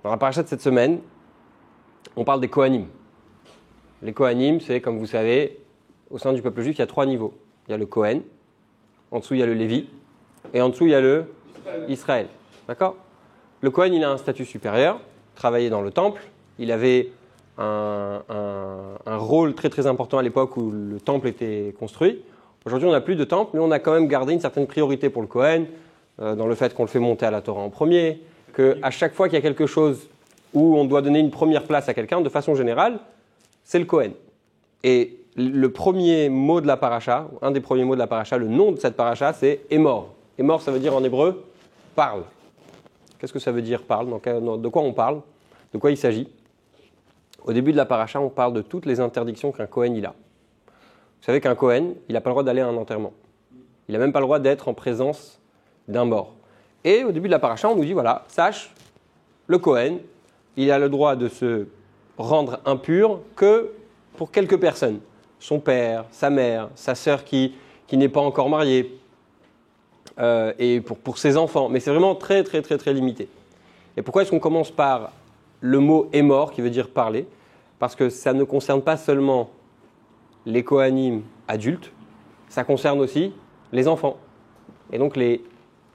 Dans la paracha de cette semaine, on parle des Kohanim. Les Kohanim, c'est, comme vous savez, au sein du peuple juif, il y a 3 niveaux. Il y a le Kohen, en dessous il y a le Lévi, et en dessous il y a le Israël. D'accord ? Le Kohen, il a un statut supérieur, travaillait dans le temple, il avait un rôle très très important à l'époque où le temple était construit. Aujourd'hui, on n'a plus de temple, mais on a quand même gardé une certaine priorité pour le Kohen, dans le fait qu'on le fait monter à la Torah en premier, qu'à chaque fois qu'il y a quelque chose où on doit donner une première place à quelqu'un, de façon générale, c'est le Kohen. Et le premier mot de la paracha, un des premiers mots de la paracha, le nom de cette paracha, c'est Emor. Emor, ça veut dire en hébreu « parle ». Qu'est-ce que ça veut dire « parle » ? De quoi on parle ? De quoi il s'agit ? Au début de la paracha, on parle de toutes les interdictions qu'un Kohen il a. Vous savez qu'un Kohen, il n'a pas le droit d'aller à un enterrement. Il n'a même pas le droit d'être en présence d'un mort. Et au début de la paracha, on nous dit, voilà, sache, le Kohen, il a le droit de se rendre impur que pour quelques personnes. Son père, sa mère, sa sœur qui n'est pas encore mariée, et pour ses enfants. Mais c'est vraiment très, très, très, très limité. Et pourquoi est-ce qu'on commence par le mot « émor » qui veut dire « parler » ? Parce que ça ne concerne pas seulement les Kohanim adultes, ça concerne aussi les enfants. Et donc les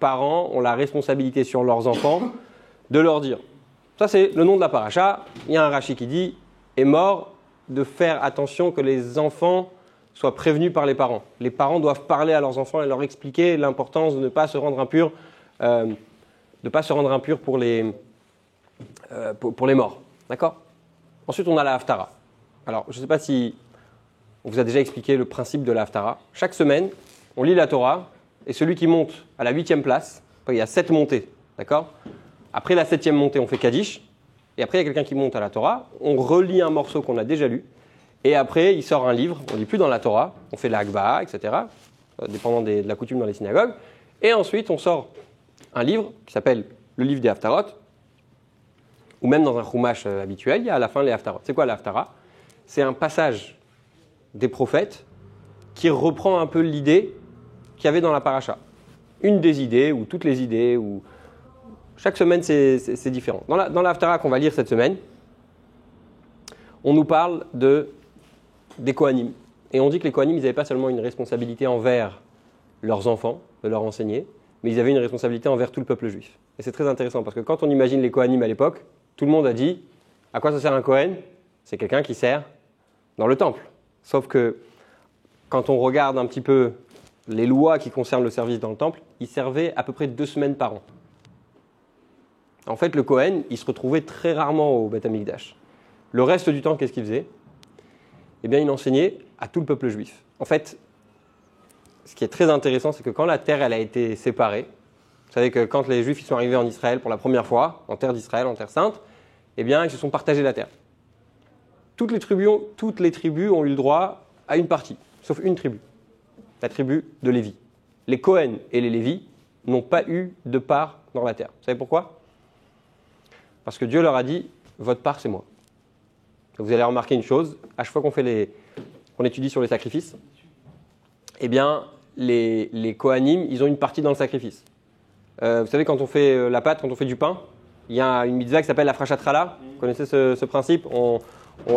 parents ont la responsabilité sur leurs enfants de leur dire. Ça c'est le nom de la paracha. Il y a un Rashi qui dit « émor » de faire attention que les enfants soient prévenus par les parents. Les parents doivent parler à leurs enfants et leur expliquer l'importance de ne pas se rendre impur, pour les morts. D'accord ? Ensuite, on a la Haftara. Alors, je ne sais pas si on vous a déjà expliqué le principe de la Haftara. Chaque semaine, on lit la Torah et celui qui monte à la 8e place, il y a 7 montées. D'accord ? Après la 7e montée, on fait Kaddish. Et après, il y a quelqu'un qui monte à la Torah. On relit un morceau qu'on a déjà lu. Et après, il sort un livre. On ne lit plus dans la Torah. On fait la Hagbaha, etc. Dépendant de la coutume dans les synagogues. Et ensuite, on sort un livre qui s'appelle le livre des Haftarot. Ou même dans un chumash habituel, il y a à la fin les Haftarot. C'est quoi la Haftara ? C'est un passage des prophètes qui reprend un peu l'idée qu'il y avait dans la paracha. Une des idées, ou toutes les idées, ou chaque semaine c'est différent. Dans la Haftara qu'on va lire cette semaine, on nous parle des Kohanim. Et on dit que les Kohanim, ils n'avaient pas seulement une responsabilité envers leurs enfants, de leur enseigner, mais ils avaient une responsabilité envers tout le peuple juif. Et c'est très intéressant, parce que quand on imagine les Kohanim à l'époque, tout le monde a dit, à quoi ça sert un Kohen ? C'est quelqu'un qui sert dans le temple. Sauf que quand on regarde un petit peu les lois qui concernent le service dans le temple, il servait à peu près 2 semaines par an. En fait, le Kohen, il se retrouvait très rarement au Beth Amikdash. Le reste du temps, qu'est-ce qu'il faisait ? Eh bien, il enseignait à tout le peuple juif. En fait, ce qui est très intéressant, c'est que quand la terre elle a été séparée, vous savez que quand les Juifs ils sont arrivés en Israël pour la première fois, en terre d'Israël, en terre sainte, eh bien, ils se sont partagés la terre. Toutes les tribus ont eu le droit à une partie, sauf une tribu, la tribu de Lévi. Les Kohen et les Lévi n'ont pas eu de part dans la terre. Vous savez pourquoi ? Parce que Dieu leur a dit, votre part c'est moi. Vous allez remarquer une chose, à chaque fois qu'on étudie sur les sacrifices, eh bien, les Kohanim, ils ont une partie dans le sacrifice. Vous savez, quand on fait la pâte, quand on fait du pain, il y a une mitzvah qui s'appelle la frachat-challah. Vous connaissez ce principe ?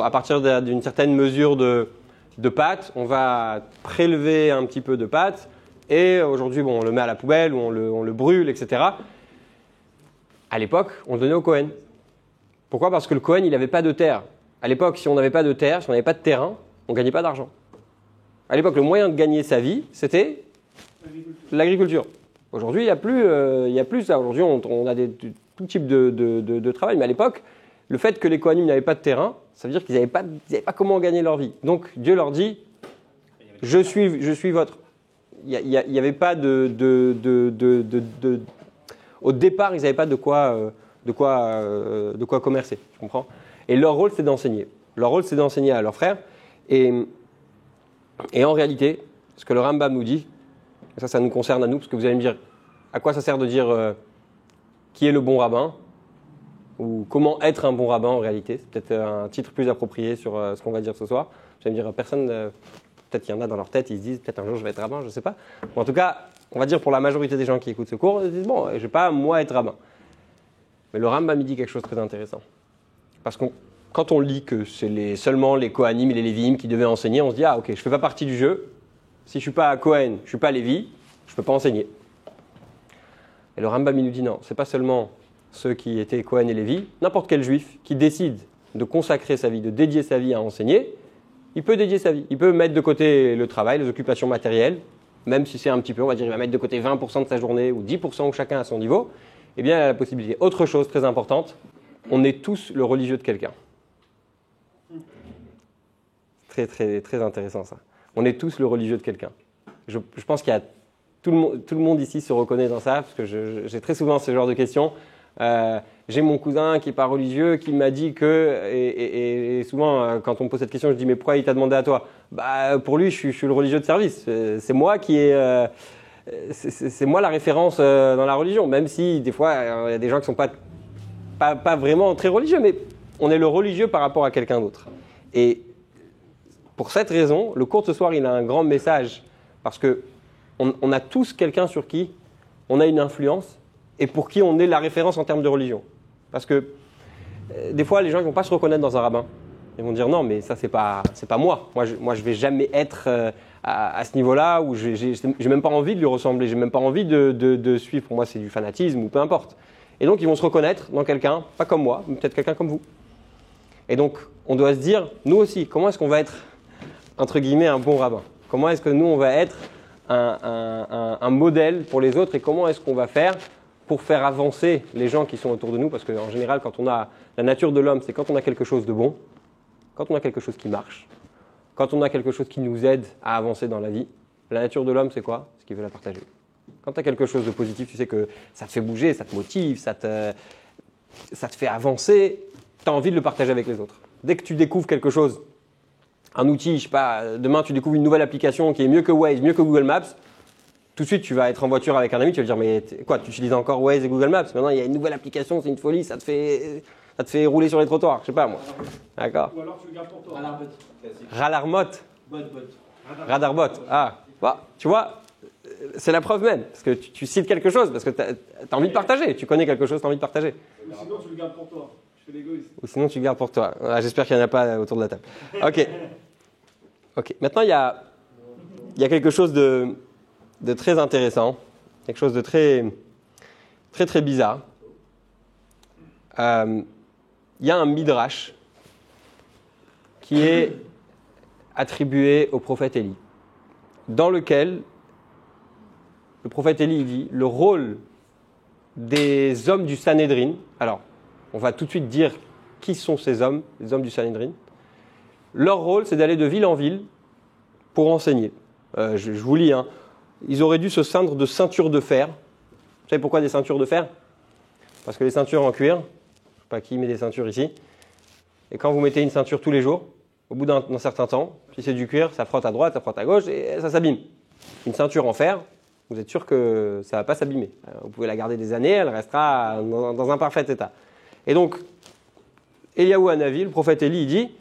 À partir d'une certaine mesure de pâte, on va prélever un petit peu de pâte et aujourd'hui, on le met à la poubelle ou on le brûle, etc. À l'époque, on le donnait au Kohen. Pourquoi ? Parce que le Kohen, il n'avait pas de terre. À l'époque, si on n'avait pas de terre, si on n'avait pas de terrain, on ne gagnait pas d'argent. À l'époque, le moyen de gagner sa vie, c'était l'agriculture. Aujourd'hui, il n'y a plus ça. Aujourd'hui, on a tout type de travail. Mais à l'époque, le fait que les Kohanim n'avaient pas de terrain, ça veut dire qu'ils n'avaient pas comment gagner leur vie. Donc, Dieu leur dit, je suis votre. Il n'y avait pas au départ, ils n'avaient pas de quoi commercer. Tu comprends ? Et leur rôle, c'est d'enseigner. Leur rôle, c'est d'enseigner à leurs frères. Et en réalité, ce que le Rambam nous dit, et ça nous concerne à nous, parce que vous allez me dire, à quoi ça sert de dire qui est le bon rabbin ? Ou comment être un bon rabbin en réalité ? C'est peut-être un titre plus approprié sur ce qu'on va dire ce soir. Vous allez me dire, personne, peut-être qu'il y en a dans leur tête, ils se disent, peut-être un jour je vais être rabbin, je ne sais pas. Bon, en tout cas, on va dire pour la majorité des gens qui écoutent ce cours, ils se disent, bon, je ne vais pas moi être rabbin. Mais le Rambam il dit quelque chose de très intéressant. Parce que quand on lit que c'est seulement les Kohanim et les Lévi'im qui devaient enseigner, on se dit « Ah ok, je ne fais pas partie du jeu. Si je ne suis pas Kohen, je ne suis pas Lévi, je ne peux pas enseigner. » Et le Rambam il nous dit « Non, ce n'est pas seulement ceux qui étaient Kohen et Lévi. N'importe quel juif qui décide de consacrer sa vie, de dédier sa vie à enseigner, il peut dédier sa vie. Il peut mettre de côté le travail, les occupations matérielles, même si c'est un petit peu, on va dire, il va mettre de côté 20% de sa journée ou 10% ou chacun à son niveau. Eh bien, il a la possibilité. Autre chose très importante, on est tous le religieux de quelqu'un. Très, très, très intéressant ça. On est tous le religieux de quelqu'un. Je pense qu'il y a tout le monde ici se reconnaît dans ça, parce que j'ai très souvent ce genre de questions. J'ai mon cousin qui n'est pas religieux, qui m'a dit que, et souvent quand on me pose cette question, je dis mais pourquoi il t'a demandé à toi? Bah, pour lui, je suis le religieux de service. C'est moi qui est, c'est moi la référence dans la religion, même si des fois il y a des gens qui ne sont pas vraiment très religieux, mais on est le religieux par rapport à quelqu'un d'autre. Et pour cette raison, le cours de ce soir, il a un grand message, parce que on a tous quelqu'un sur qui on a une influence et pour qui on est la référence en termes de religion. Parce que des fois, les gens ne vont pas se reconnaître dans un rabbin. Ils vont dire non, mais ça, c'est pas moi. Moi, je vais jamais être à ce niveau-là où j'ai même pas envie de lui ressembler. J'ai même pas envie de suivre. Pour moi, c'est du fanatisme ou peu importe. Et donc, ils vont se reconnaître dans quelqu'un, pas comme moi, mais peut-être quelqu'un comme vous. Et donc, on doit se dire, nous aussi, comment est-ce qu'on va être, entre guillemets, un bon rabbin? Comment est-ce que nous, on va être un modèle pour les autres et comment est-ce qu'on va faire pour faire avancer les gens qui sont autour de nous, parce qu'en général, quand on a la nature de l'homme, c'est quand on a quelque chose de bon, quand on a quelque chose qui marche, quand on a quelque chose qui nous aide à avancer dans la vie. La nature de l'homme, c'est quoi? C'est qu'il veut la partager. Quand tu as quelque chose de positif, tu sais que ça te fait bouger, ça te motive, ça te fait avancer, tu as envie de le partager avec les autres. Dès que tu découvres quelque chose, un outil, je sais pas, demain tu découvres une nouvelle application qui est mieux que Waze, mieux que Google Maps, tout de suite, tu vas être en voiture avec un ami, tu vas dire, mais quoi, tu utilises encore Waze et Google Maps? Maintenant, il y a une nouvelle application, c'est une folie, ça te fait rouler sur les trottoirs, je sais pas moi. D'accord? Ou alors tu le gardes pour toi. Ralarmot. Radarbot. Ah, bah, tu vois, c'est la preuve même, parce que tu cites quelque chose, parce que tu as envie de partager, tu connais quelque chose, tu as envie de partager. Ou sinon, tu le gardes pour toi. Je fais l'égoïste. Ou sinon, tu le gardes pour toi. Ah, j'espère qu'il n'y en a pas autour de la table. Ok. Maintenant, il y a quelque chose de très intéressant, quelque chose de très, très, très bizarre. Il y a un midrash qui est attribué au prophète Élie, dans lequel le prophète Élie dit le rôle des hommes du Sanhédrin. Alors, on va tout de suite dire qui sont ces hommes, les hommes du Sanhédrin. Leur rôle, c'est d'aller de ville en ville pour enseigner. Je vous lis, hein. Ils auraient dû se ceindre de ceintures de fer. Vous savez pourquoi des ceintures de fer? Parce que les ceintures en cuir, je ne sais pas qui met des ceintures ici, et quand vous mettez une ceinture tous les jours, au bout d'un certain temps, si c'est du cuir, ça frotte à droite, ça frotte à gauche et ça s'abîme. Une ceinture en fer, vous êtes sûr que ça ne va pas s'abîmer. Vous pouvez la garder des années, elle restera dans un parfait état. Et donc, Eliyahu Hanavi, le prophète Élie, il dit,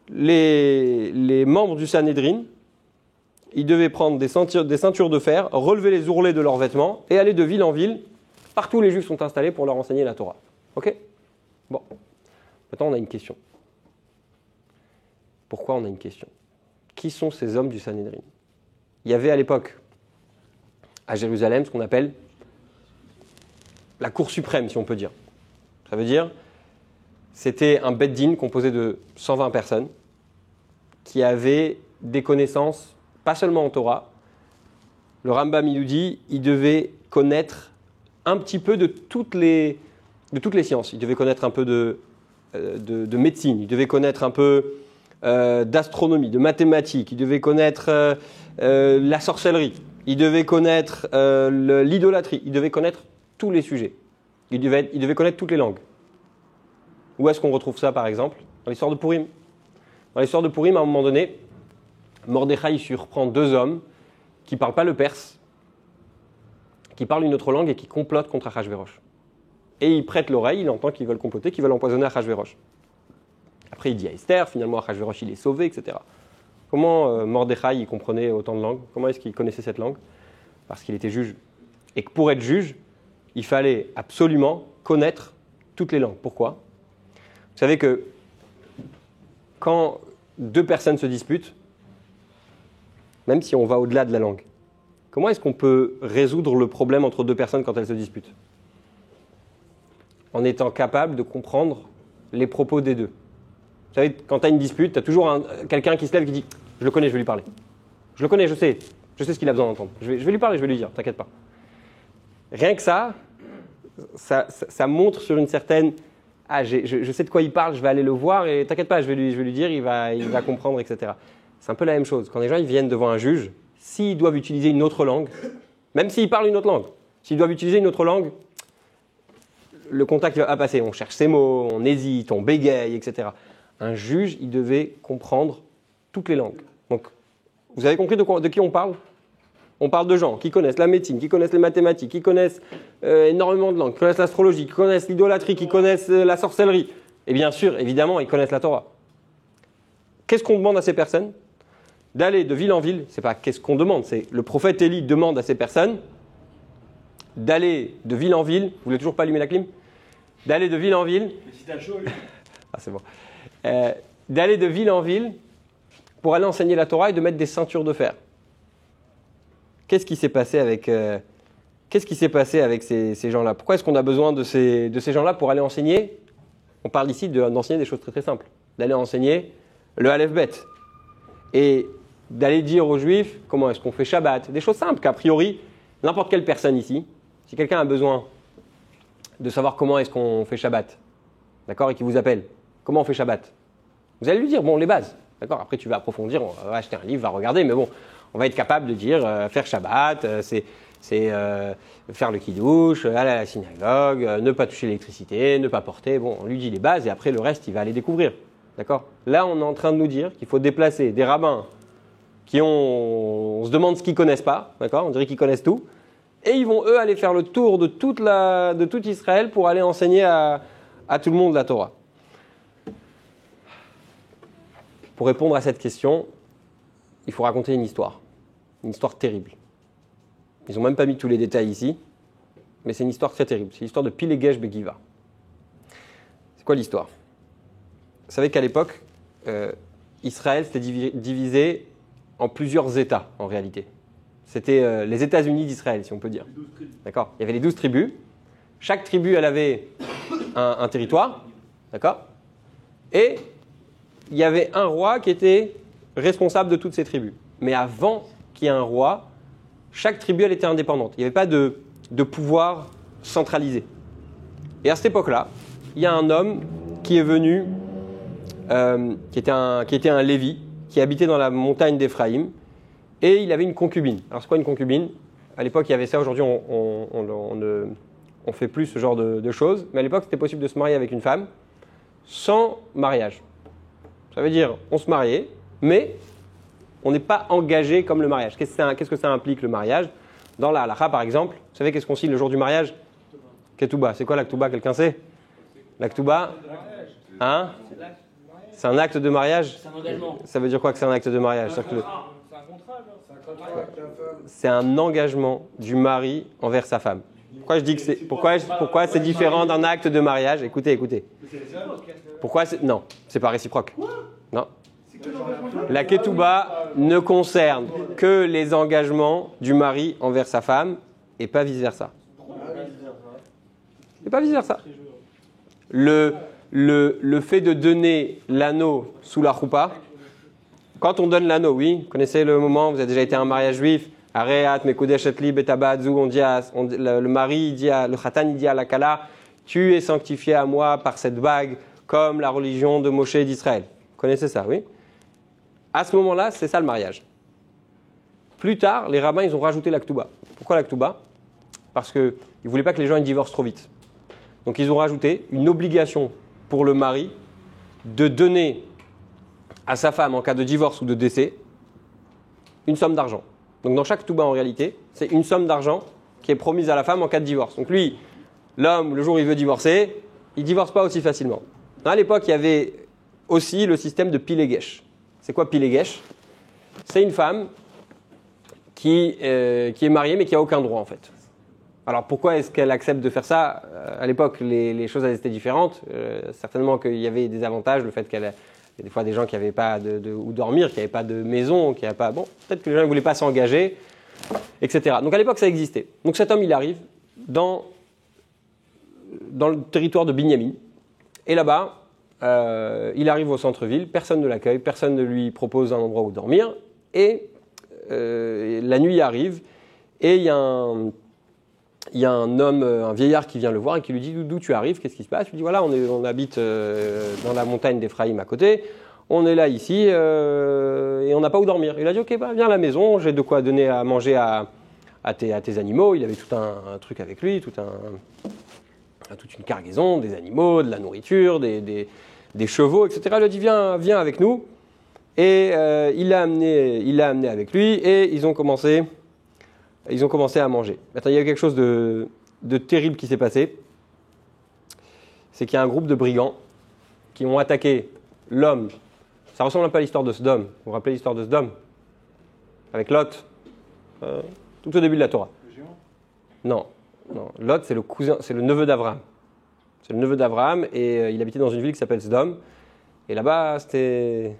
les membres du Sanhédrin, ils devaient prendre des ceintures de fer, relever les ourlets de leurs vêtements et aller de ville en ville, partout où les Juifs sont installés pour leur enseigner la Torah. Ok? Bon. Maintenant, on a une question. Pourquoi on a une question? Qui sont ces hommes du Sanhédrin? Il y avait à l'époque, à Jérusalem, ce qu'on appelle la Cour suprême, si on peut dire. Ça veut dire, c'était un Beth Din composé de 120 personnes qui avaient des connaissances pas seulement en Torah. Le Rambam, il nous dit, il devait connaître un petit peu de toutes les sciences. Il devait connaître un peu de médecine, il devait connaître un peu d'astronomie, de mathématiques, il devait connaître la sorcellerie, il devait connaître l'idolâtrie, il devait connaître tous les sujets. Il devait connaître toutes les langues. Où est-ce qu'on retrouve ça, par exemple? Dans l'histoire de Purim. Dans l'histoire de Purim, à un moment donné, Mordechai surprend deux hommes qui ne parlent pas le perse, qui parlent une autre langue et qui complotent contre Achashverosh. Et il prête l'oreille, il entend qu'ils veulent comploter, qu'ils veulent empoisonner Achashverosh. Après, il dit à Esther, finalement Achashverosh il est sauvé, etc. Comment Mordechai il comprenait autant de langues? Comment est-ce qu'il connaissait cette langue? Parce qu'il était juge. Et que pour être juge, il fallait absolument connaître toutes les langues. Pourquoi? Vous savez que quand deux personnes se disputent, même si on va au-delà de la langue, comment est-ce qu'on peut résoudre le problème entre deux personnes quand elles se disputent? En étant capable de comprendre les propos des deux. Vous savez, quand tu as une dispute, tu as toujours quelqu'un qui se lève et qui dit « Je le connais, je vais lui parler. Je le connais, je sais ce qu'il a besoin d'entendre. Je vais lui parler, je vais lui dire, t'inquiète pas. » Rien que ça montre sur une certaine « Ah, je sais de quoi il parle, je vais aller le voir et t'inquiète pas, je vais lui dire, il va comprendre, etc. » C'est un peu la même chose. Quand les gens ils viennent devant un juge, s'ils doivent utiliser une autre langue, même s'ils parlent une autre langue, s'ils doivent utiliser une autre langue, le contact va passer. On cherche ses mots, on hésite, on bégaye, etc. Un juge, il devait comprendre toutes les langues. Donc, vous avez compris de qui on parle? On parle de gens qui connaissent la médecine, qui connaissent les mathématiques, qui connaissent énormément de langues, qui connaissent l'astrologie, qui connaissent l'idolâtrie, qui connaissent la sorcellerie. Et bien sûr, évidemment, ils connaissent la Torah. Qu'est-ce qu'on demande à ces personnes? D'aller de ville en ville. C'est pas qu'est-ce qu'on demande, c'est le prophète Élie demande à ces personnes d'aller de ville en ville. Vous voulez toujours pas allumer la clim? D'aller de ville en ville. Mais si t'as chaud, lui. Ah, c'est bon. D'aller de ville en ville pour aller enseigner la Torah et de mettre des ceintures de fer. Qu'est-ce qui s'est passé avec ces gens-là? Pourquoi est-ce qu'on a besoin de ces gens-là pour aller enseigner? On parle ici d'enseigner des choses très très simples. D'aller enseigner le Aleph Bet. Et d'aller dire aux Juifs comment est-ce qu'on fait Shabbat. Des choses simples qu'a priori, n'importe quelle personne ici, si quelqu'un a besoin de savoir comment est-ce qu'on fait Shabbat, d'accord, et qui vous appelle, comment on fait Shabbat, vous allez lui dire, bon, les bases, d'accord, après tu vas approfondir, on va acheter un livre, va regarder, mais bon, on va être capable de dire, faire Shabbat, c'est faire le kiddush, aller à la synagogue, ne pas toucher l'électricité, ne pas porter, bon, on lui dit les bases, et après le reste, il va aller découvrir, d'accord. Là, on est en train de nous dire qu'il faut déplacer des rabbins on se demande ce qu'ils connaissent pas, d'accord, on dirait qu'ils connaissent tout, et ils vont, eux, aller faire le tour de tout Israël pour aller enseigner à tout le monde la Torah. Pour répondre à cette question, il faut raconter une histoire terrible. Ils n'ont même pas mis tous les détails ici, mais c'est une histoire très terrible. C'est l'histoire de Pilegesh Begiva. C'est quoi l'histoire? Vous savez qu'à l'époque, Israël s'était divisé en plusieurs États, en réalité. C'était les États-Unis d'Israël, si on peut dire. D'accord? Il y avait les 12 tribus. Chaque tribu, elle avait un territoire. D'accord? Et il y avait un roi qui était responsable de toutes ces tribus. Mais avant qu'il y ait un roi, chaque tribu, elle était indépendante. Il n'y avait pas de pouvoir centralisé. Et à cette époque-là, il y a un homme qui est venu, qui était un Lévi, qui habitait dans la montagne d'Éphraïm, et il avait une concubine. Alors c'est quoi une concubine? À l'époque, il y avait ça. Aujourd'hui, on fait plus ce genre de choses. Mais à l'époque, c'était possible de se marier avec une femme sans mariage. Ça veut dire, on se mariait, mais on n'est pas engagé comme le mariage. Qu'est-ce que ça implique, le mariage? Dans la halakha, par exemple, vous savez qu'est-ce qu'on signe le jour du mariage? Ketouba. C'est quoi la ketouba? Quelqu'un sait? La ketouba? Hein? C'est un acte de mariage? C'est un engagement. Ça veut dire quoi que c'est un acte de mariage? C'est un contrat. C'est un engagement du mari envers sa femme. Pourquoi je dis que c'est pourquoi c'est différent d'un acte de mariage? Écoutez. Pourquoi non, c'est pas réciproque. Non. La ketouba ne concerne que les engagements du mari envers sa femme et pas vice versa. Et pas vice versa. Le fait de donner l'anneau sous la choupa, quand on donne l'anneau, oui, vous connaissez le moment, vous avez déjà été à un mariage juif, Areat, Mekudesh Etli, Betabadzu, le mari, le khatan, il dit à la kala, tu es sanctifié à moi par cette bague, comme la religion de Moshe d'Israël. Vous connaissez ça, oui? À ce moment-là, c'est ça le mariage. Plus tard, les rabbins, ils ont rajouté la ketouba. Pourquoi la ketouba? Parce qu'ils ne voulaient pas que les gens ils divorcent trop vite. Donc ils ont rajouté une obligation pour le mari de donner à sa femme, en cas de divorce ou de décès, une somme d'argent. Donc dans chaque ketouba, en réalité, c'est une somme d'argent qui est promise à la femme en cas de divorce. Donc lui, l'homme, le jour où il veut divorcer, il ne divorce pas aussi facilement. À l'époque, il y avait aussi le système de Pilegesh. C'est quoi Pilegesh? C'est une femme qui est mariée mais qui n'a aucun droit en fait. Alors pourquoi est-ce qu'elle accepte de faire ça? À l'époque, les choses elles étaient différentes. Certainement qu'il y avait des avantages, le fait qu'elle... Il y a des fois des gens qui n'avaient pas où dormir, qui n'avaient pas de maison, qui n'avaient pas... Bon, peut-être que les gens ne voulaient pas s'engager, etc. Donc à l'époque, ça existait. Donc cet homme, il arrive dans le territoire de Binyamin. Et là-bas, il arrive au centre-ville, personne ne l'accueille, personne ne lui propose un endroit où dormir. Et la nuit arrive, et il y a un homme, un vieillard qui vient le voir et qui lui dit d'où tu arrives, qu'est-ce qui se passe? Il lui dit voilà, on habite dans la montagne d'Éphraïm à côté, on est là ici et on n'a pas où dormir. Il a dit ok, bah, viens à la maison, j'ai de quoi donner à manger à tes animaux. Il avait tout un truc avec lui, toute une cargaison, des animaux, de la nourriture, des chevaux, etc. Il lui a dit viens avec nous. Et il l'a amené avec lui et ils ont commencé à manger. Maintenant, il y a quelque chose de terrible qui s'est passé. C'est qu'il y a un groupe de brigands qui ont attaqué l'homme. Ça ressemble un peu à l'histoire de Sodome. Vous vous rappelez l'histoire de Sodome? Avec Lot, tout au début de la Torah. Le géant? Non. Lot, c'est le neveu d'Abraham. C'est le neveu d'Abraham et il habitait dans une ville qui s'appelle Sodome. Et là-bas, c'était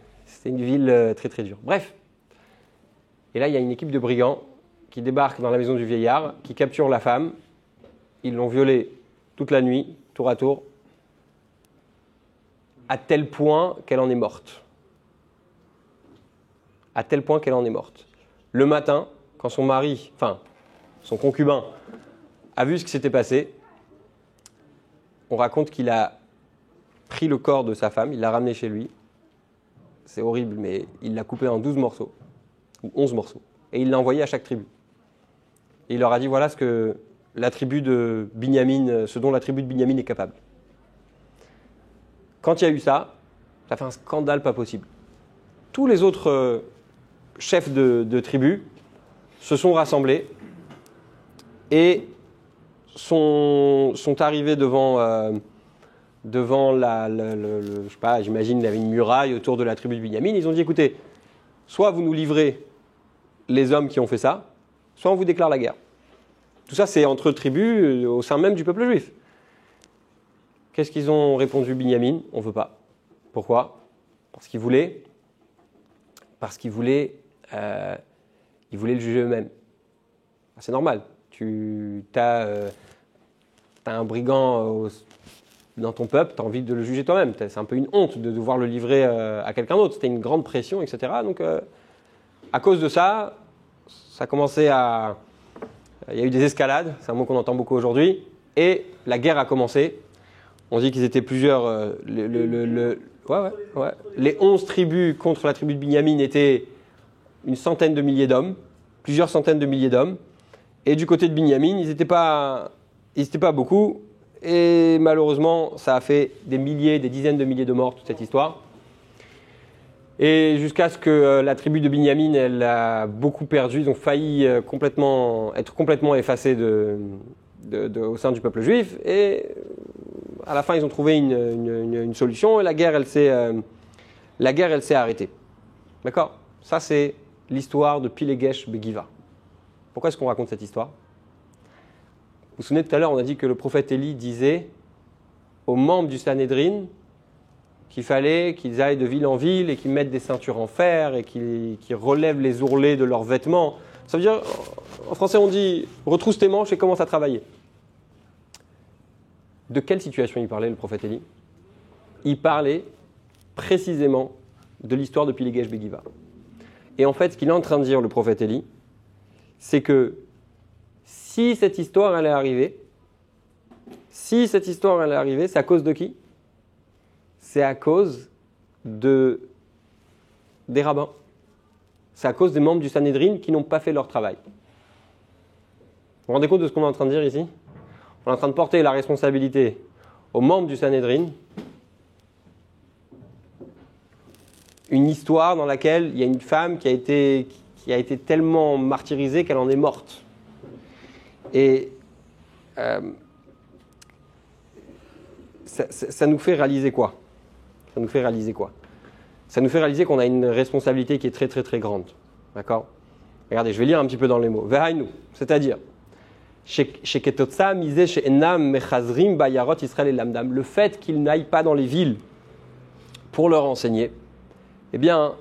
une ville très très dure. Bref. Et là, il y a une équipe de brigands qui débarquent dans la maison du vieillard, qui capturent la femme. Ils l'ont violée toute la nuit, tour à tour, à tel point qu'elle en est morte. À tel point qu'elle en est morte. Le matin, quand son concubin, a vu ce qui s'était passé, on raconte qu'il a pris le corps de sa femme, il l'a ramené chez lui. C'est horrible, mais il l'a coupé en 12 morceaux, ou 11 morceaux, et il l'a envoyé à chaque tribu. Et il leur a dit, voilà ce dont la tribu de Binyamin est capable. Quand il y a eu ça fait un scandale pas possible. Tous les autres chefs de tribus se sont rassemblés et sont arrivés devant je sais pas, j'imagine il y avait une muraille autour de la tribu de Binyamin. Ils ont dit, écoutez, soit vous nous livrez les hommes qui ont fait ça, soit on vous déclare la guerre. Tout ça, c'est entre tribus au sein même du peuple juif. Qu'est-ce qu'ils ont répondu Binyamin? On ne veut pas. Pourquoi? Parce qu'ils voulaient le juger eux-mêmes. C'est normal. Tu as un brigand dans ton peuple, tu as envie de le juger toi-même. C'est un peu une honte de devoir le livrer à quelqu'un d'autre. C'était une grande pression, etc. Donc, à cause de ça, ça a commencé à... Il y a eu des escalades, c'est un mot qu'on entend beaucoup aujourd'hui, et la guerre a commencé. On dit qu'ils étaient plusieurs... Les 11 tribus contre la tribu de Binyamin étaient une centaine de milliers d'hommes, plusieurs centaines de milliers d'hommes. Et du côté de Binyamin, ils n'étaient pas beaucoup. Et malheureusement, ça a fait des dizaines de milliers de morts, toute cette histoire. Et jusqu'à ce que la tribu de Binyamin, elle a beaucoup perdu. Ils ont failli être complètement effacés au sein du peuple juif. Et à la fin, ils ont trouvé une solution. Et la guerre, elle s'est arrêtée. D'accord? Ça, c'est l'histoire de Pilegesh Begiva. Pourquoi est-ce qu'on raconte cette histoire? Vous vous souvenez, tout à l'heure, on a dit que le prophète Élie disait aux membres du Sanhédrin qu'il fallait qu'ils aillent de ville en ville et qu'ils mettent des ceintures en fer et qu'ils relèvent les ourlets de leurs vêtements. Ça veut dire, en français, on dit « retrousse tes manches et commence à travailler ». De quelle situation il parlait, le prophète Élie? Il parlait précisément de l'histoire de Pilegesh Begiva. Et en fait, ce qu'il est en train de dire, le prophète Élie, c'est que si cette histoire allait arriver, c'est à cause de qui? C'est à cause des rabbins. C'est à cause des membres du Sanhédrin qui n'ont pas fait leur travail. Vous vous rendez compte de ce qu'on est en train de dire ici? On est en train de porter la responsabilité aux membres du Sanhédrin. Une histoire dans laquelle il y a une femme qui a été tellement martyrisée qu'elle en est morte. Et ça nous fait réaliser quoi? Ça nous fait réaliser qu'on a une responsabilité qui est très très très grande. D'accord? Regardez, je vais lire un petit peu dans les mots. Vehainu, c'est-à-dire, Sheketotsa misé chez Enam mechazrim bayarot Israël et lamdam. Le fait qu'ils n'aillent pas dans les villes pour leur enseigner, eh bien,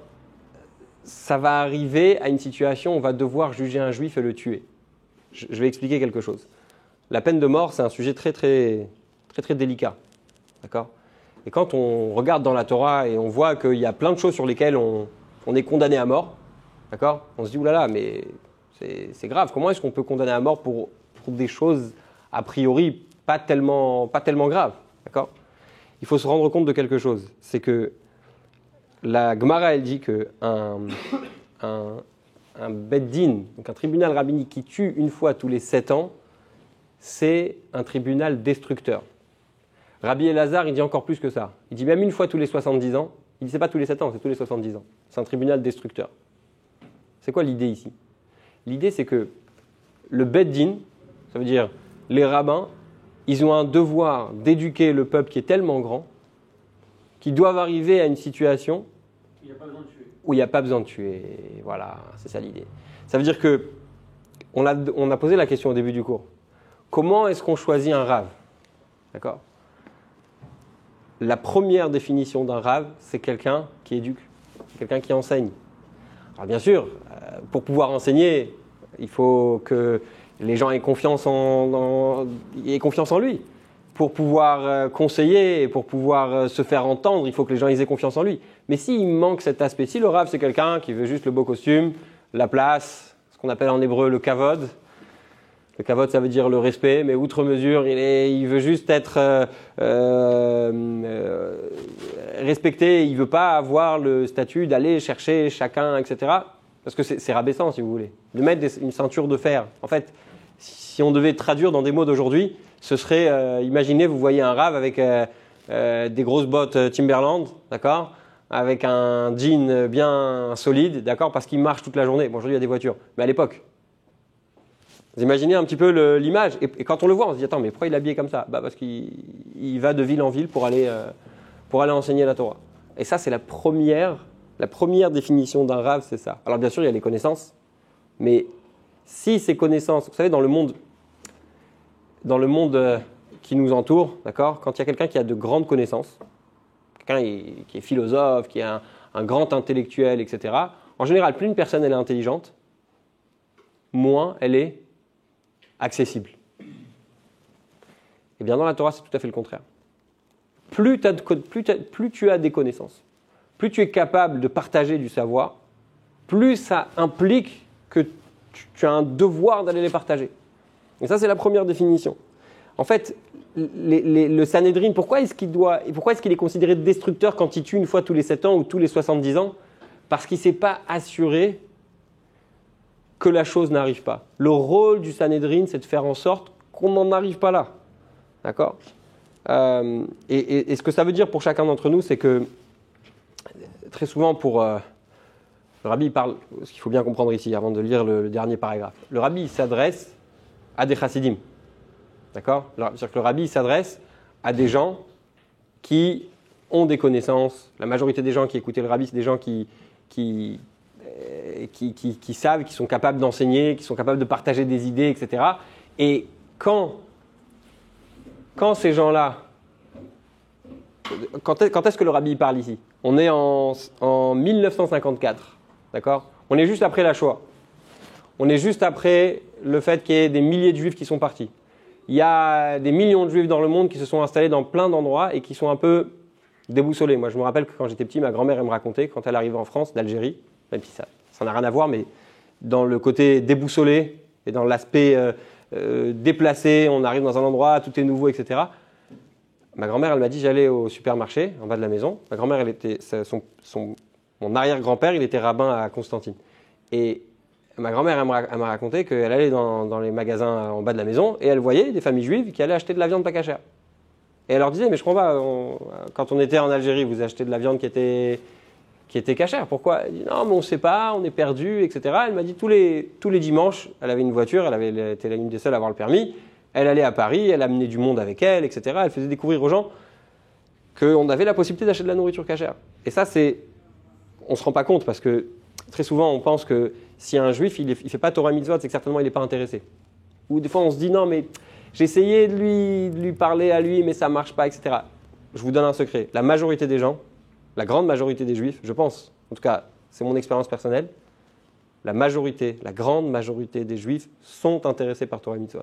ça va arriver à une situation où on va devoir juger un juif et le tuer. Je vais expliquer quelque chose. La peine de mort, c'est un sujet très délicat. D'accord ? Et quand on regarde dans la Torah et on voit qu'il y a plein de choses sur lesquelles on est condamné à mort, d'accord ? On se dit, oulala, mais c'est grave. Comment est-ce qu'on peut condamner à mort pour des choses, a priori, pas tellement graves, d'accord ? Il faut se rendre compte de quelque chose. C'est que la Gemara, elle dit qu'un Bet Din, donc un tribunal rabbinique qui tue une fois tous les 7 ans, c'est un tribunal destructeur. Rabbi Elazar, il dit encore plus que ça. Il dit même une fois tous les 70 ans. Il dit c'est pas tous les 7 ans, c'est tous les 70 ans. C'est un tribunal destructeur. C'est quoi l'idée ici ? L'idée, c'est que le Bet Din, ça veut dire les rabbins, ils ont un devoir d'éduquer le peuple qui est tellement grand qu'ils doivent arriver à une situation où il n'y a pas besoin de tuer. Voilà, c'est ça l'idée. Ça veut dire que on a posé la question au début du cours. Comment est-ce qu'on choisit un rave ? D'accord ? La première définition d'un rave, c'est quelqu'un qui éduque, quelqu'un qui enseigne. Alors bien sûr, pour pouvoir enseigner, il faut que les gens aient confiance en lui. Pour pouvoir conseiller et pour pouvoir se faire entendre, il faut que les gens aient confiance en lui. Mais s'il manque cet aspect, si le rave c'est quelqu'un qui veut juste le beau costume, la place, ce qu'on appelle en hébreu le kavod. Le kavod, ça veut dire le respect, mais outre mesure, il veut juste être respecté. Il ne veut pas avoir le statut d'aller chercher chacun, etc. Parce que c'est rabaissant, si vous voulez. De mettre une ceinture de fer. En fait, si on devait traduire dans des mots d'aujourd'hui, ce serait, imaginez, vous voyez un rave avec des grosses bottes Timberland, d'accord ? Avec un jean bien solide, d'accord ? Parce qu'il marche toute la journée. Bon, aujourd'hui, il y a des voitures. Mais à l'époque, vous imaginez un petit peu l'image. Et quand on le voit, on se dit, attends, mais pourquoi il est habillé comme ça ? Parce qu'il va de ville en ville pour aller enseigner la Torah. Et ça, c'est la première définition d'un rave, c'est ça. Alors bien sûr, il y a les connaissances. Mais si ces connaissances, vous savez, dans le monde qui nous entoure, d'accord, quand il y a quelqu'un qui a de grandes connaissances, quelqu'un qui est philosophe, qui est un grand intellectuel, etc., en général, plus une personne elle est intelligente, moins elle est accessible. Et bien dans la Torah, c'est tout à fait le contraire. Plus tu as des connaissances, plus tu es capable de partager du savoir, plus ça implique que tu as un devoir d'aller les partager. Et ça, c'est la première définition. En fait, le Sanhédrin, pourquoi est-ce qu'il est considéré destructeur quand il tue une fois tous les 7 ans ou tous les 70 ans ? Parce qu'il ne s'est pas assuré que la chose n'arrive pas. Le rôle du Sanhédrin, c'est de faire en sorte qu'on n'en arrive pas là. D'accord ? Et ce que ça veut dire pour chacun d'entre nous, c'est que très souvent, le rabbi parle, ce qu'il faut bien comprendre ici, avant de lire le dernier paragraphe. Le rabbi s'adresse à des chassidim. D'accord ? C'est-à-dire que le rabbi s'adresse à des gens qui ont des connaissances. La majorité des gens qui écoutaient le rabbi, c'est des gens qui savent, qui sont capables d'enseigner, qui sont capables de partager des idées, etc. Et quand ces gens-là... Quand est-ce que le rabbi parle ici ? On est en 1954, d'accord ? On est juste après la Shoah. On est juste après le fait qu'il y ait des milliers de juifs qui sont partis. Il y a des millions de juifs dans le monde qui se sont installés dans plein d'endroits et qui sont un peu déboussolés. Moi, je me rappelle que quand j'étais petit, ma grand-mère elle me racontait, quand elle arrivait en France, d'Algérie, même si ça n'a rien à voir, mais dans le côté déboussolé et dans l'aspect déplacé, on arrive dans un endroit, tout est nouveau, etc. Ma grand-mère, elle m'a dit, j'allais au supermarché, en bas de la maison. Ma grand-mère, mon arrière-grand-père, il était rabbin à Constantine. Et ma grand-mère, elle m'a raconté qu'elle allait dans les magasins en bas de la maison et elle voyait des familles juives qui allaient acheter de la viande pas cachère. Et elle leur disait, mais je comprends pas, quand on était en Algérie, vous achetez de la viande qui était cachère. Pourquoi ? Elle dit, non, mais on ne sait pas, on est perdu, etc. Elle m'a dit, tous les dimanches, elle avait une voiture, elle était l'une des seules à avoir le permis. Elle allait à Paris, elle amenait du monde avec elle, etc. Elle faisait découvrir aux gens qu'on avait la possibilité d'acheter de la nourriture cachère. Et ça, on ne se rend pas compte parce que très souvent, on pense que si un juif, il ne fait pas Torah Mitzvot, c'est que certainement il n'est pas intéressé. Ou des fois, on se dit non, mais j'ai essayé de lui parler à lui, mais ça ne marche pas, etc. Je vous donne un secret. La majorité des gens, la grande majorité des juifs, je pense, en tout cas, c'est mon expérience personnelle, la grande majorité des juifs sont intéressés par Torah et Mitzvot.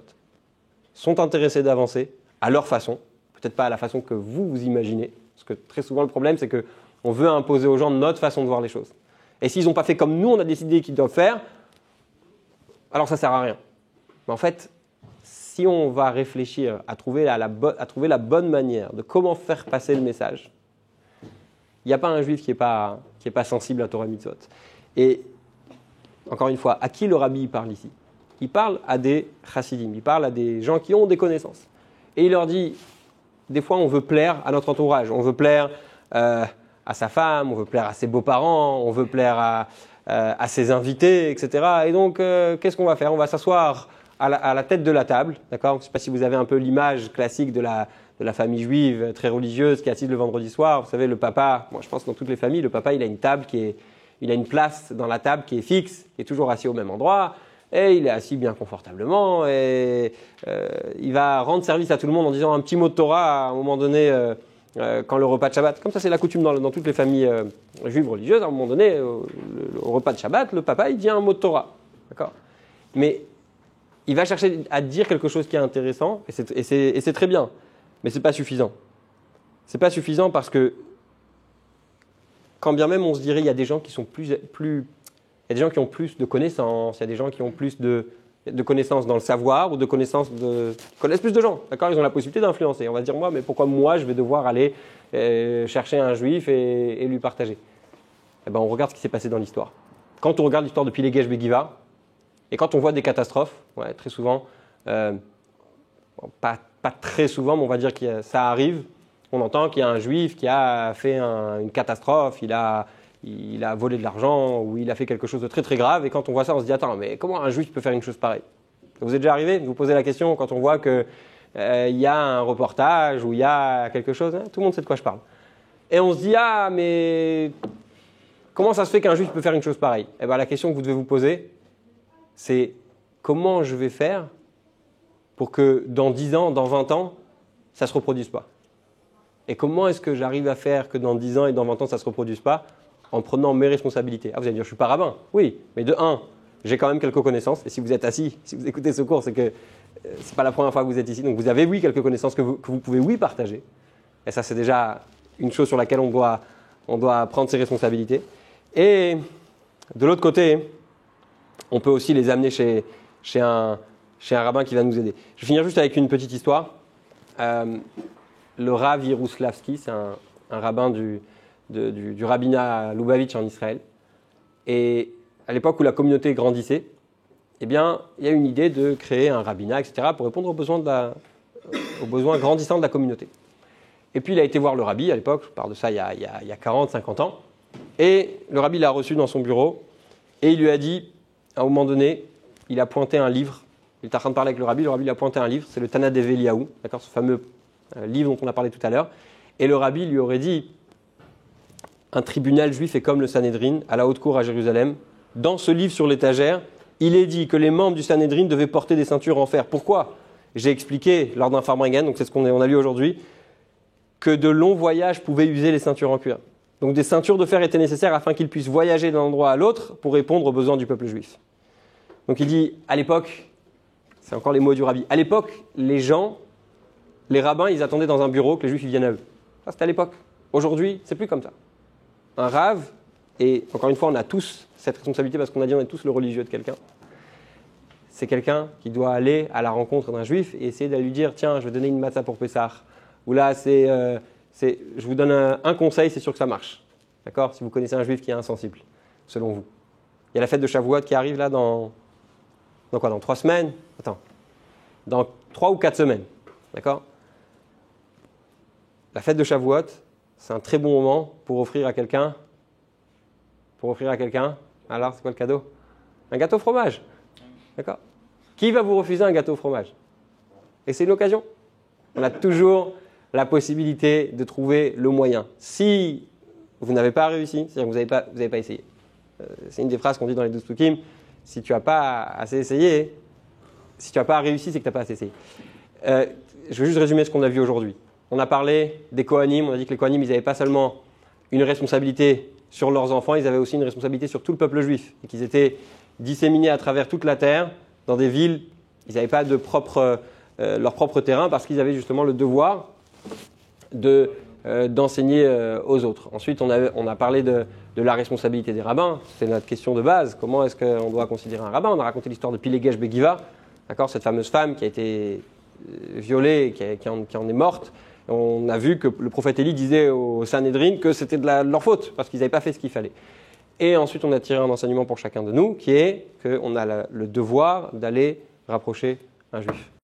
Sont intéressés d'avancer à leur façon, peut-être pas à la façon que vous imaginez, parce que très souvent, le problème, c'est qu'on veut imposer aux gens notre façon de voir les choses. Et s'ils n'ont pas fait comme nous, on a décidé qu'ils doivent faire, alors ça ne sert à rien. Mais en fait, si on va réfléchir à trouver la bonne manière de comment faire passer le message, il n'y a pas un juif qui n'est pas sensible à Torah et Mitzvot. Et encore une fois, à qui le rabbi parle ici? Il parle à des chassidim, il parle à des gens qui ont des connaissances. Et il leur dit, des fois on veut plaire à notre entourage, on veut plaire à sa femme, on veut plaire à ses beaux-parents, on veut plaire à ses invités, etc. Et donc, qu'est-ce qu'on va faire? On va s'asseoir à la tête de la table, d'accord? Je ne sais pas si vous avez un peu l'image classique de la famille juive très religieuse qui est assise le vendredi soir. Vous savez, le papa, moi je pense dans toutes les familles, le papa il a une table il a une place dans la table qui est fixe, qui est toujours assis au même endroit, et il est assis bien confortablement, et il va rendre service à tout le monde en disant un petit mot de Torah à un moment donné quand le repas de Shabbat. Comme ça, c'est la coutume dans toutes les familles juives religieuses. À un moment donné, au repas de Shabbat, le papa il dit un mot de Torah, d'accord? Mais il va chercher à dire quelque chose qui est intéressant, et c'est très bien, mais ce n'est pas suffisant. Ce n'est pas suffisant parce que quand bien même on se dirait il y a des gens qui sont il y a des gens qui ont plus de connaissances, il y a des gens qui ont plus de connaissances dans le savoir ou de connaissances connaissent plus de gens, d'accord? Ils ont la possibilité d'influencer. On va dire moi, mais pourquoi moi je vais devoir aller chercher un juif et lui partager? Eh ben, on regarde ce qui s'est passé dans l'histoire. Quand on regarde l'histoire de Pilegesh Begiva et quand on voit des catastrophes, ouais, très souvent, pas très souvent, mais on va dire que ça arrive. On entend qu'il y a un juif qui a fait une catastrophe, il a volé de l'argent ou il a fait quelque chose de très très grave. Et quand on voit ça, on se dit attends, mais comment un juif peut faire une chose pareille? Vous êtes déjà arrivé? Vous vous posez la question quand on voit qu'il y a un reportage ou il y a quelque chose, hein, tout le monde sait de quoi je parle. Et on se dit ah, mais comment ça se fait qu'un juif peut faire une chose pareille? Eh bien, la question que vous devez vous poser, c'est comment je vais faire pour que dans 10 ans, dans 20 ans, ça ne se reproduise pas? Et comment est-ce que j'arrive à faire que dans 10 ans et dans 20 ans, ça ne se reproduise pas? En prenant mes responsabilités. Ah, vous allez dire, je ne suis pas rabbin. Oui, mais de un, j'ai quand même quelques connaissances. Et si vous êtes assis, si vous écoutez ce cours, c'est que ce n'est pas la première fois que vous êtes ici. Donc vous avez, oui, quelques connaissances que vous pouvez, oui, partager. Et ça, c'est déjà une chose sur laquelle on doit prendre ses responsabilités. Et de l'autre côté, on peut aussi les amener chez un rabbin qui va nous aider. Je vais finir juste avec une petite histoire. Le Rav Yeruslavski, c'est un rabbin du rabbinat Lubavitch en Israël. Et à l'époque où la communauté grandissait, eh bien, il y a eu une idée de créer un rabbinat, etc., pour répondre aux besoins grandissants de la communauté. Et puis il a été voir le rabbi à l'époque, je parle de ça il y a 40, 50 ans, et le rabbi l'a reçu dans son bureau, et il lui a dit, à un moment donné, il a pointé un livre, il était en train de parler avec le rabbi lui a pointé un livre, c'est le Tana d'Eveliaou, d'accord, ce fameux livre dont on a parlé tout à l'heure, et le rabbi lui aurait dit, un tribunal juif est comme le Sanhédrin, à la haute cour à Jérusalem. Dans ce livre sur l'étagère, il est dit que les membres du Sanhédrin devaient porter des ceintures en fer. Pourquoi? J'ai expliqué lors d'un Farbringen, donc c'est ce qu'on a lu aujourd'hui, que de longs voyages pouvaient user les ceintures en cuir. Donc des ceintures de fer étaient nécessaires afin qu'ils puissent voyager d'un endroit à l'autre pour répondre aux besoins du peuple juif. Donc il dit, à l'époque, c'est encore les mots du rabbi, à l'époque, les rabbins, ils attendaient dans un bureau que les juifs ils viennent à eux. Ça, c'était à l'époque. Aujourd'hui, c'est plus comme ça. Un rave, et encore une fois, on a tous cette responsabilité parce qu'on a dit on est tous le religieux de quelqu'un. C'est quelqu'un qui doit aller à la rencontre d'un juif et essayer d'aller lui dire tiens, je vais donner une matzah pour Pessah. Ou là, je vous donne un conseil, c'est sûr que ça marche. D'accord? Si vous connaissez un juif qui est insensible, selon vous. Il y a la fête de Shavuot qui arrive là dans 3 semaines? Attends. Dans 3 ou 4 semaines. D'accord? La fête de Shavuot, c'est un très bon moment pour offrir à quelqu'un. Alors, c'est quoi le cadeau? Un gâteau au fromage. D'accord? Qui va vous refuser un gâteau au fromage? Et c'est une occasion. On a toujours la possibilité de trouver le moyen. Si vous n'avez pas réussi, c'est-à-dire que vous n'avez pas essayé. C'est une des phrases qu'on dit dans les 12 Psukim. Si tu n'as pas assez essayé, Si tu n'as pas réussi, c'est que tu n'as pas assez essayé. Je vais juste résumer ce qu'on a vu aujourd'hui. On a parlé des Kohanim, on a dit que les Kohanim, ils n'avaient pas seulement une responsabilité sur leurs enfants, ils avaient aussi une responsabilité sur tout le peuple juif, et qu'ils étaient disséminés à travers toute la terre, dans des villes, ils n'avaient pas de leur propre terrain, parce qu'ils avaient justement le devoir d'enseigner aux autres. Ensuite, on a parlé de la responsabilité des rabbins, c'est notre question de base, comment est-ce qu'on doit considérer un rabbin? On a raconté l'histoire de Pilegesh Begiva, d'accord, cette fameuse femme qui a été violée, qui en est morte. On a vu que le prophète Élie disait au Sanhédrin que c'était de leur faute, parce qu'ils n'avaient pas fait ce qu'il fallait. Et ensuite, on a tiré un enseignement pour chacun de nous, qui est qu'on a le devoir d'aller rapprocher un juif.